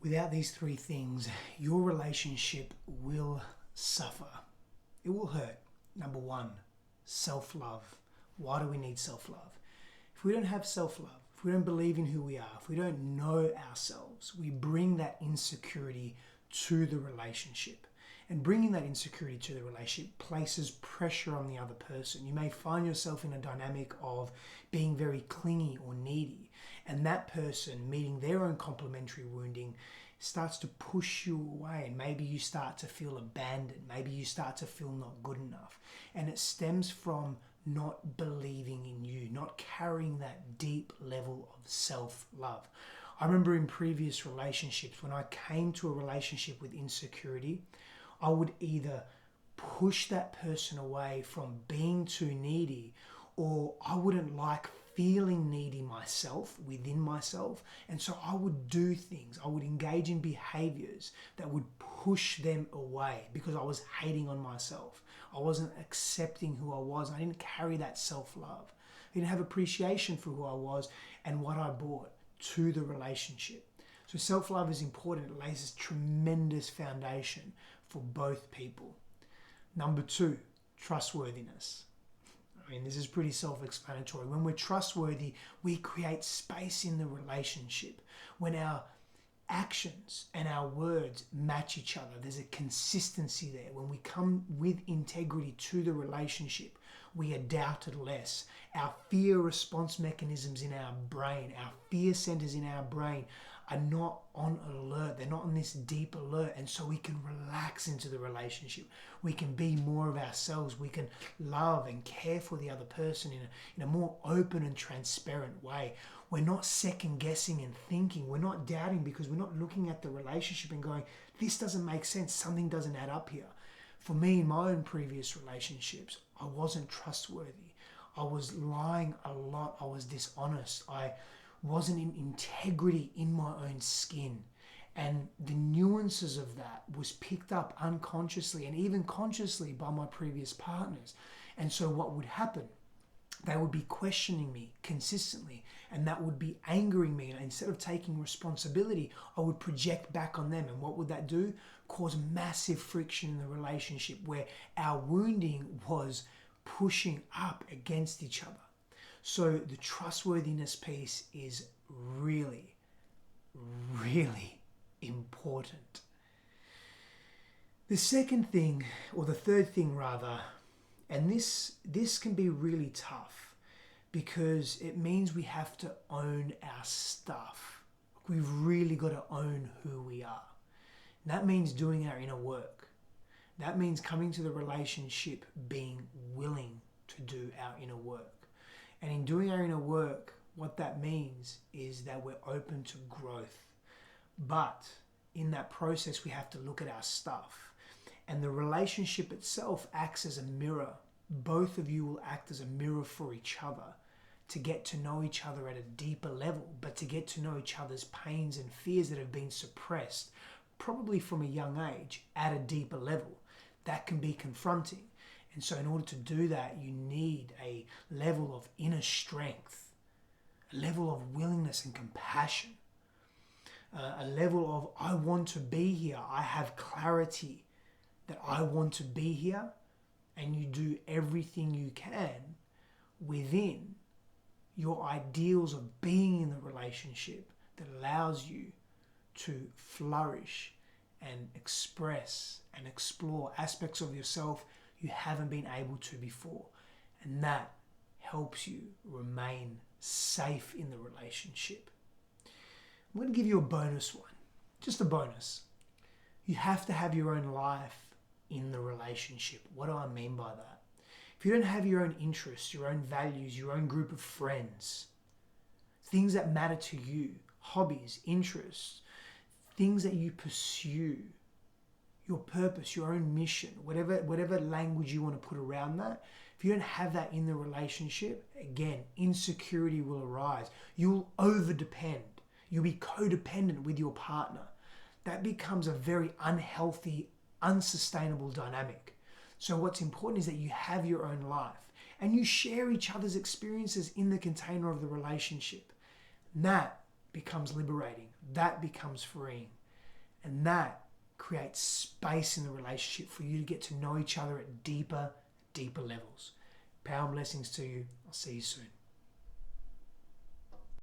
Without these three things, your relationship will suffer. It will hurt. Number one, self-love. Why do we need self-love? If we don't have self-love, if we don't believe in who we are, if we don't know ourselves, we bring that insecurity to the relationship. And bringing that insecurity to the relationship places pressure on the other person. You may find yourself in a dynamic of being very clingy or needy, and that person meeting their own complementary wounding starts to push you away, and maybe you start to feel abandoned, maybe you start to feel not good enough, and it stems from not believing in you, not carrying that deep level of self-love. I remember in previous relationships, when I came to a relationship with insecurity, I would either push that person away from being too needy, or I wouldn't like feeling needy myself, within myself. And so I would do things, I would engage in behaviors that would push them away because I was hating on myself. I wasn't accepting who I was. I didn't carry that self-love. I didn't have appreciation for who I was and what I brought to the relationship. So self-love is important. It lays this tremendous foundation for both people. Number two, trustworthiness. I mean, this is pretty self-explanatory. When we're trustworthy, we create space in the relationship. When our actions and our words match each other, there's a consistency there. When we come with integrity to the relationship, we are doubted less. Our fear response mechanisms in our brain, our fear centers in our brain are not on alert. They're not on this deep alert. And so we can relax into the relationship. We can be more of ourselves. We can love and care for the other person in a more open and transparent way. We're not second guessing and thinking. We're not doubting because we're not looking at the relationship and going, this doesn't make sense. Something doesn't add up here. For me, in my own previous relationships, I wasn't trustworthy. I was lying a lot. I was dishonest. I wasn't in integrity in my own skin. And the nuances of that was picked up unconsciously and even consciously by my previous partners. And so what would happen? They would be questioning me consistently, and that would be angering me. And instead of taking responsibility, I would project back on them. And what would that do? Cause massive friction in the relationship where our wounding was pushing up against each other. So the trustworthiness piece is really, really important. The second thing, or the third thing rather, and this can be really tough because it means we have to own our stuff. We've really got to own who we are. And that means doing our inner work. That means coming to the relationship being willing to do our inner work. And in doing our inner work, what that means is that we're open to growth. But in that process, we have to look at our stuff. And the relationship itself acts as a mirror. Both of you will act as a mirror for each other to get to know each other at a deeper level, but to get to know each other's pains and fears that have been suppressed, probably from a young age, at a deeper level. That can be confronting. And so in order to do that, you need a level of inner strength, a level of willingness and compassion, a level of, I want to be here. I have clarity that I want to be here, and you do everything you can within your ideals of being in the relationship that allows you to flourish and express and explore aspects of yourself you haven't been able to before. And that helps you remain safe in the relationship. I'm going to give you a bonus one, just a bonus. You have to have your own life in the relationship. What do I mean by that? If you don't have your own interests, your own values, your own group of friends, things that matter to you, hobbies, interests, things that you pursue, your purpose, your own mission, whatever language you want to put around that, if you don't have that in the relationship, again, insecurity will arise. You'll over-depend. You'll be codependent with your partner. That becomes a very unhealthy, unsustainable dynamic. So what's important is that you have your own life and you share each other's experiences in the container of the relationship. And that becomes liberating. That becomes freeing. And that creates space in the relationship for you to get to know each other at deeper levels. Power and blessings to you. I'll see you soon.